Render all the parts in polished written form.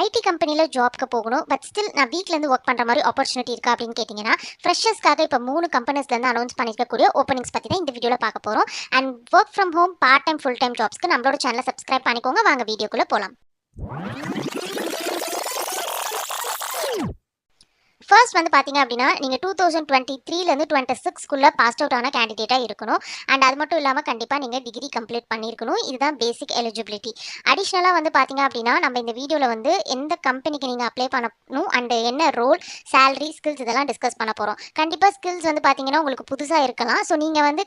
ID கம்பெனியில் ஜாப்க்கு போகணும். பட் ஸ்டில் நான் வீட்டிலேருந்து ஒர்க் பண்ணுற மாதிரி ஆப்பர்ச்சுனிட்டி இருக்கா அப்படின்னு கேட்டிங்கன்னா, ஃப்ரெஷர்ஸ்க்காக இப்போ 3 கம்பெனிஸ்லேருந்து அனௌன்ஸ் பண்ணியிருக்கக்கூடிய ஓப்பனிங்ஸ் பற்றி தான் இந்த வீடியோவில் பார்க்க போகிறோம். And work from home, part time, full time ஜாப்ஸ்க்கு நம்மளோட சேனலை சப்ஸ்கிரைப் பண்ணிக்கோங்க. வாங்க வீடியோக்குள்ளே போகலாம். ஃபர்ஸ்ட் வந்து பார்த்தீங்க அப்படின்னா, நீங்கள் 2023லேருந்து 26க்குள்ளே பாஸ்ட் அவுட் ஆன கேண்டிடேட்டாக இருக்கணும். அண்ட் அது மட்டும் இல்லாமல் கண்டிப்பாக நீங்கள் டிகிரி கம்ப்ளீட் பண்ணியிருக்கணும். இதுதான் பேசிக் எலிஜிபிலிட்டி. அடிஷ்னலாக வந்து பார்த்தீங்க அப்படின்னா, நம்ம இந்த வீடியோவில் வந்து எந்த கம்பெனிக்கு நீங்கள் அப்ளை பண்ணணும் அண்ட் என்ன ரோல், சேலரி, ஸ்கில்ஸ் இதெல்லாம் டிஸ்கஸ் பண்ண போகிறோம். கண்டிப்பாக ஸ்கில்ஸ் வந்து பார்த்தீங்கன்னா உங்களுக்கு புதுசாக இருக்கலாம். ஸோ நீங்கள் வந்து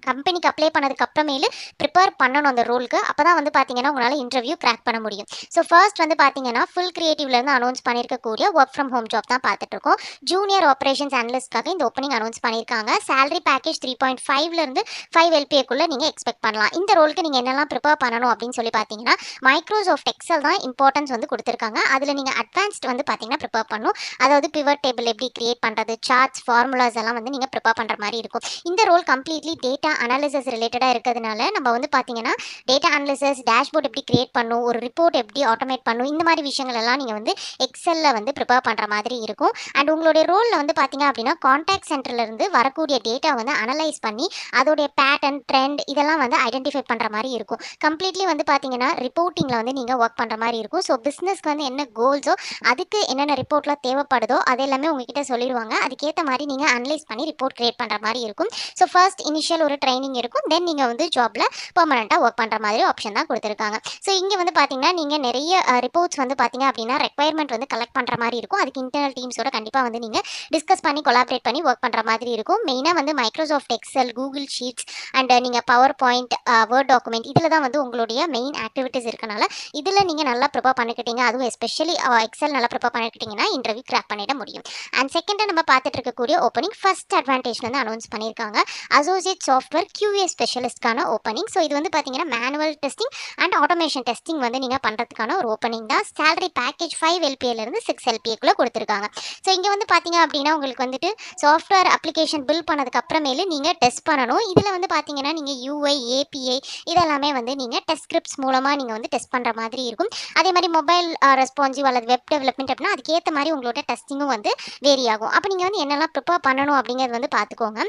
கம்பெனிக்கு அப்ளை பண்ணதுக்கு அப்புறமேலு ப்ரிப்பேர் பண்ணணும் அந்த ரோலுக்கு. அப்போ தான் வந்து பார்த்தீங்கன்னா உங்களால் இன்டர்வியூ கிராக் பண்ண முடியும். ஸோ ஃபர்ஸ்ட் வந்து பார்த்தீங்கன்னா ஃபுல் கிரியேட்டிவ்லேருந்து அனௌன்ஸ் பண்ணியிருக்கக்கூடிய ஒர்க் ஃப்ரம் ஹோம் ஜாப் தான் பார்த்துட்ருக்கோம். ஜூனியர் ஆப்ரேஷன்ஸ் அனலிஸ்ட்காக இந்த ஓப்பனிங் அனௌன்ஸ் பண்ணியிருக்காங்க. சேலரி பேக்கேஜ் 3.5லேருந்து 5 LPAக்குள்ளே நீங்கள் எக்ஸ்பெக்ட் பண்ணலாம். இந்த ரோலுக்கு நீங்கள் என்னெல்லாம் ப்ரிப்பேர் பண்ணணும் அப்படின்னு சொல்லி பார்த்தீங்கன்னா, மைக்ரோசாஃப்ட் எக்ஸல் தான் இம்பார்ட்டன்ஸ் வந்து கொடுத்துருக்காங்க. அதில் நீங்கள் அட்வான்ஸ்ட் வந்து பார்த்தீங்கன்னா ப்ரிப்பேர் பண்ணணும். அதாவது பிவட் டேபிள் எப்படி கிரியேட் பண்ணுறது, சார்ட்ஸ், ஃபார்முலாஸ் எல்லாம் வந்து நீங்கள் ப்ரிப்பேர் பண்ணுற மாதிரி இருக்கும். இந்த ரோல் கம்ப்ளீட்லி டேட்டா அனாலிசிஸ் ரிலேட்டடாக இருக்கிறதுனால நம்ம வந்து பார்த்தீங்கன்னா டேட்டா அனாலிசிஸ், டேஷ்போர்ட் எப்படி கிரியேட் பண்ணும், ஒரு ரிப்போர்ட் எப்படி ஆட்டோமேட் பண்ணும், இந்த மாதிரி விஷயங்கள் எல்லாம் நீங்கள் வந்து எக்ஸலில் வந்து ப்ரிப்பேர் பண்ணுற மாதிரி இருக்கும். அண்ட் உங்களுடைய ரோலில் வந்து பார்த்தீங்க அப்படின்னா கான்டாக்ட் சென்டர்லேருந்து வரக்கூடிய டேட்டா வந்து அனலைஸ் பண்ணி அதோடைய பேட்டர்ன், ட்ரெண்ட் இதெல்லாம் வந்து ஐடென்டிஃபை பண்ணுற மாதிரி இருக்கும். கம்ப்ளீட்லி வந்து பார்த்தீங்கன்னா ரிப்போர்ட்டிங்கில் வந்து நீங்கள் ஒர்க் பண்ணுற மாதிரி இருக்கும். ஸோ பிஸ்னஸ்க்கு வந்து என்ன கோல்ஸோ அதுக்கு என்னென்ன ரிப்போர்ட்லாம் தேவைப்படுதோ அது எல்லாமே உங்ககிட்ட சொல்லிடுவாங்க. அதுக்கேற்ற மாதிரி நீங்கள் அனலைஸ் பண்ணி ரிப்போர்ட் கிரியேட் பண்ணுற மாதிரி இருக்கும். ஸோ ஃபர்ஸ்ட் இனிஷியல் ஒரு ட்ரைனிங் இருக்கும். தென் நீங்கள் வந்து ஜாப்ல பெர்மனெண்ட்டாக ஒர்க் பண்ணுற மாதிரி ஆப்ஷன் தான் கொடுத்துருக்காங்க. ஸோ இங்கே வந்து பார்த்தீங்கன்னா நீங்கள் நிறைய ரிப்போர்ட்ஸ் வந்து பார்த்தீங்க அப்படின்னா ரெக்வயர்மெண்ட் வந்து கலெக்ட் பண்ணுற மாதிரி இருக்கும். அதுக்கு இன்டர்னல் டீம்ஸோட கண்டிப்பாக வந்து நீங்கள் டிஸ்கஸ் பண்ணி கொலாபரேட் பண்ணி ஒர்க் பண்ணுற மாதிரி இருக்கும். மெயினாக வந்து Microsoft Excel, Google sheets and நீங்கள் பவர் பாயிண்ட், வேர்ட் டாக்குமெண்ட் இதில் தான் வந்து உங்களுடைய மெயின் ஆக்டிவிட்டிஸ் இருக்கனால இதில் நீங்கள் நல்லா ப்ரிப்பேர் பண்ணிக்கிட்டீங்க. அதுவும் எஸ்பெஷலி எக்ஸல் நல்லா ப்ரிப்பேர் பண்ணிக்கிட்டீங்கன்னா இன்டர்வியூ கிராக் பண்ணிட முடியும். அண்ட் செகண்டாக நம்ம பார்த்துட்டு இருக்கக்கூடிய ஓப்பனிங் ஃபர்ஸ்ட் அட்வான்டேஜ்லேருந்து அனௌன்ஸ் பண்ணியிருக்காங்க. அசோசியேட் சாஃப்ட்வேர் QA ஸ்பெஷலிஸ்ட்கான ஓப்பனிங். ஸோ இது வந்து பார்த்தீங்கன்னா manual testing and automation testing வந்து நீங்கள் பண்ணுறதுக்கான ஒரு ஓப்பனிங் தான். சேலரி பேக்கேஜ் 5 LPAலேருந்து 6 LPAக்குள்ளே கொடுத்துருக்காங்க. ஸோ இங்கே வந்து பார்த்தீங்க அப்படின்னா உங்களுக்கு வந்துட்டு சாஃப்ட்வேர் அப்ளிகேஷன் பில்ட் பண்ணதுக்கு அப்புறமேலு நீங்கள் டெஸ்ட் பண்ணணும். இதில் வந்து பார்த்தீங்கன்னா நீங்கள் UI, API இதெல்லாமே வந்து நீங்கள் டெஸ்ட் ஸ்கிரிப்ட்ஸ் மூலமாக நீங்கள் வந்து டெஸ்ட் பண்ணுற மாதிரி இருக்கும். அதே மாதிரி மொபைல் ரெஸ்பான்சிவ் அல்லது வெப் டெவலப்மெண்ட் அப்படின்னா அதுக்கேற்ற மாதிரி உங்களோட டெஸ்டிங்கும் வந்து வேரி ஆகும். அப்போ நீங்கள் வந்து என்னெல்லாம் ப்ரிப்பேர் பண்ணணும் அப்படிங்கிறது வந்து பார்த்துக்கோங்க.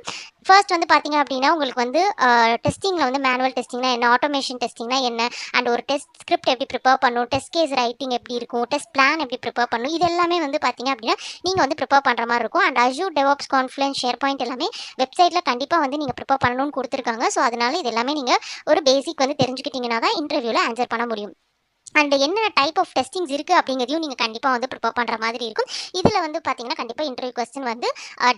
ஃபர்ஸ்ட் வந்து பார்த்தீங்க அப்படின்னா உங்களுக்கு வந்து டெஸ்டிங்கில் வந்து மேனுவல் டெஸ்டிங்னா என்ன, ஆட்டோமேஷன் டெஸ்டிங்னா என்ன, அண்ட் ஒரு டெஸ்ட் ஸ்கிரிப்ட் எப்படி ப்ரிப்பேர் பண்ணணும், டெஸ்ட் கேஸ் ரைட்டிங் எப்படி இருக்கும், டெஸ்ட் பிளான் எப்படி ப்ரிப்பேர் பண்ணணும், இது எல்லாமே வந்து பார்த்தீங்க அப்படின்னா நீங்கள் வந்து ப்ரிப்பேர் பண்ணுற மாதிரி இருக்கும். And Azure DevOps, Confluence, SharePoint எல்லாமே வெப்சைட்டில் கண்டிப்பாக வந்து நீங்கள் ப்ரிப்பேர் பண்ணணும்னு கொடுத்துருக்காங்க. ஸோ அதனால இது எல்லாமே நீங்கள் ஒரு பேசிக் வந்து தெரிஞ்சுக்கிட்டீங்கன்னா தான் இன்டர்வியூவில் ஆன்சர் பண்ண முடியும். அண்ட் என்னென்ன டைப் ஆஃப் டெஸ்டிங்ஸ் இருக்குது அப்படிங்கிறதையும் நீங்கள் கண்டிப்பாக வந்து ப்ரிப்பேர் பண்ணுற மாதிரி இருக்கும். இதில் வந்து பார்த்தீங்கன்னா கண்டிப்பாக இன்டர்வியூ கொஸ்டின் வந்து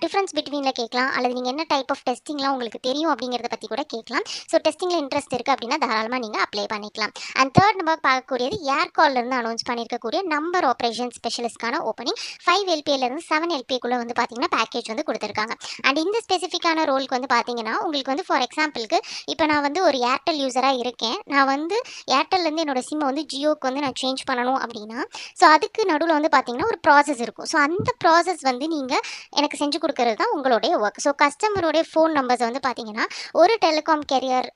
டிஃப்ரென்ஸ் பிட்வீனில் கேட்கலாம், அல்லது நீங்கள் என்ன டைப் ஆஃப் டெஸ்டிங்லாம் உங்களுக்கு தெரியும் அப்படிங்கிறத பற்றி கூட கேட்கலாம். ஸோ டெஸ்டிங்கில் இன்ட்ரெஸ்ட் இருக்குது அப்படின்னா தாராளமாக நீங்கள் அப்ளை பண்ணிக்கலாம். அண்ட் தேர்ட் நம்ம பார்க்கக்கூடியது ஏர்கால்லேருந்து அனௌன்ஸ் பண்ணியிருக்கக்கூடிய நம்பர் ஆப்ரேஷன் ஸ்பெஷலிஸ்ட்கான ஓப்பனிங் 5 LPAலேருந்து 7 LPAக்குள்ளே வந்து பார்த்தீங்கன்னா பேக்கேஜ் வந்து கொடுத்துருக்காங்க. அண்ட் இந்த ஸ்பெசிஃபிக்கான ரோலுக்கு வந்து பார்த்தீங்கன்னா உங்களுக்கு வந்து ஃபார் எக்ஸாம்பிளுக்கு இப்போ நான் வந்து ஒரு ஏர்டெல் யூஸராக இருக்கேன். நான் வந்து ஏர்டெல்லேருந்து என்னோட சிம்மை வந்து ஜியோக்கு வந்து நான் சேஞ்ச் பண்ணணும் அப்படின்னா ஸோ அதுக்கு நடுவில் வந்து பார்த்தீங்கன்னா ஒரு ப்ராசஸ் இருக்கும். ஸோ அந்த ப்ராசஸ் வந்து நீங்கள் எனக்கு செஞ்சு கொடுக்கறது தான் உங்களுடைய ஒர்க். ஸோ கஸ்டமருடைய ஃபோன் நம்பர்ஸ் வந்து பார்த்தீங்கன்னா ஒரு டெலிகாம் கேரியர்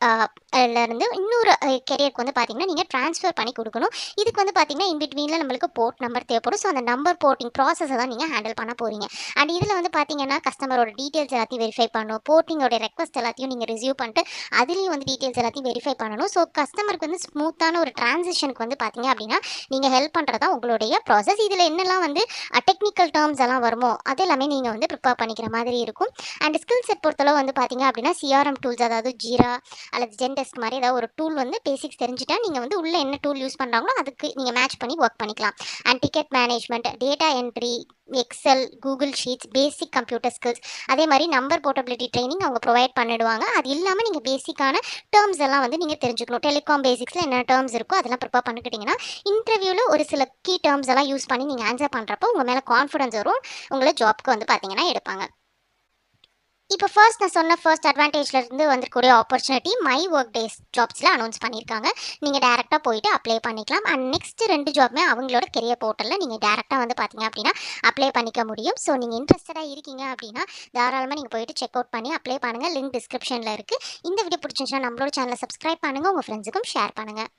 இருந்து இன்னொரு கேரியருக்கு வந்து பார்த்தீங்கன்னா நீங்கள் ட்ரான்ஸ்ஃபர் பண்ணி கொடுக்கணும். இதுக்கு வந்து பார்த்தீங்கன்னா இன்பிட்வீனில் நம்மளுக்கு போர்ட் நம்பர் தேவைப்படும். ஸோ அந்த நம்பர் போர்ட்டிங் ப்ராசஸை தான் நீங்கள் ஹேண்டில் பண்ண போகிறீங்க. அண்ட் இதில் வந்து பார்த்தீங்கன்னா கஸ்டமரோட டீட்டெயில்ஸ் எல்லாத்தையும் வெரிஃபை பண்ணணும். போர்ட்டிங்கோட ரெக்வஸ்ட் எல்லாத்தையும் நீங்கள் ரிசீவ் பண்ணிட்டு அதுலேயும் வந்து டீட்டெயில்ஸ் எல்லாத்தையும் வெரிஃபை பண்ணணும். ஸோ கஸ்டமருக்கு வந்து ஸ்மூத்தான ஒரு டிரான்சிஷனுக்கு வந்து பார்த்தீங்க அப்படின்னா நீங்கள் ஹெல்ப் பண்ணுறதா உங்களுடைய ப்ராசஸ். இதில் என்னெல்லாம் வந்து டெக்னிக்கல் டேர்ம்ஸ் எல்லாம் வருமோ அது எல்லாமே நீங்கள் வந்து ப்ரிப்பேர் பண்ணிக்கிற மாதிரி இருக்கும். அண்ட் ஸ்கில் செட் பொறுத்தளவு வந்து பார்த்தீங்க அப்படின்னா CRM டூல்ஸ், அதாவது ஜீரா அல்லது ஜென்டெஸ்க் மாதிரி ஏதாவது ஒரு டூல் வந்து பேசிக்ஸ் தெரிஞ்சுட்டா நீங்கள் வந்து உள்ள என்ன டூல் யூஸ் பண்ணுறாங்களோ அதுக்கு நீங்கள் மேட்ச் பண்ணி ஒர்க் பண்ணிக்கலாம். And ticket management, data entry, Excel, Google Sheets, basic computer skills, அதே மாதிரி நம்பர் போர்ட்டபிலிட்டி ட்ரைனிங் அவங்க ப்ரொவைட் பண்ணிடுவாங்க. அது இல்லாமல் நீங்கள் பேசிக்கான டேர்ம்ஸ் எல்லாம் வந்து நீங்கள் தெரிஞ்சுக்கணும். டெலிகாம் பேசிக்ஸில் என்ன டேர்ம்ஸ் இருக்கோ அதெல்லாம் ப்ரிப்பேர் பண்ணிக்கிட்டிங்கன்னா இன்டர்வியூவில் ஒரு சில கீ டேர்ம்ஸ் எல்லாம் யூஸ் பண்ணி நீங்கள் ஆன்சர் பண்ணுறப்போ உங்கள் மேலே கான்ஃபிடன்ஸ் வரும். உங்களை ஜாப்க்கு வந்து பார்த்தீங்கன்னா எடுப்பாங்க. இப்போ ஃபர்ஸ்ட் நான் சொன்ன ஃபர்ஸ்ட் அட்வான்டேஜ்லேருந்து வந்துக்கூடிய ஆப்பர்ச்சுனிட்டி மை ஒர்க் டேஸ் ஜாப்ஸில் அனௌன்ஸ் பண்ணியிருக்காங்க. நீங்கள் டேரெக்டாக போயிட்டு அப்ளை பண்ணிக்கலாம். அண்ட் நெக்ஸ்ட் 2 ஜாப்மே அவங்களோட கெரியர் போர்ட்டலில் நீங்கள் டேரெக்டாக வந்து பார்த்தீங்க அப்படின்னா அப்ளை பண்ணிக்க முடியும். ஸோ நீங்கள் இன்ட்ரெஸ்டடாக இருக்கீங்க அப்படின்னா தாராளமாக நீங்கள் போயிட்டு செக் அவுட் பண்ணி அப்ளை பண்ணுங்கள். லிங்க் டிஸ்கிரிப்ஷனில் இருக்குது. இந்த வீடியோ பிடிச்சிருந்துச்சுன்னா நம்மளோட சேனலை சப்ஸ்கிரைப் பண்ணுங்கள், உங்கள் ஃப்ரெண்ட்ஸுக்கும் ஷேர் பண்ணுங்கள்.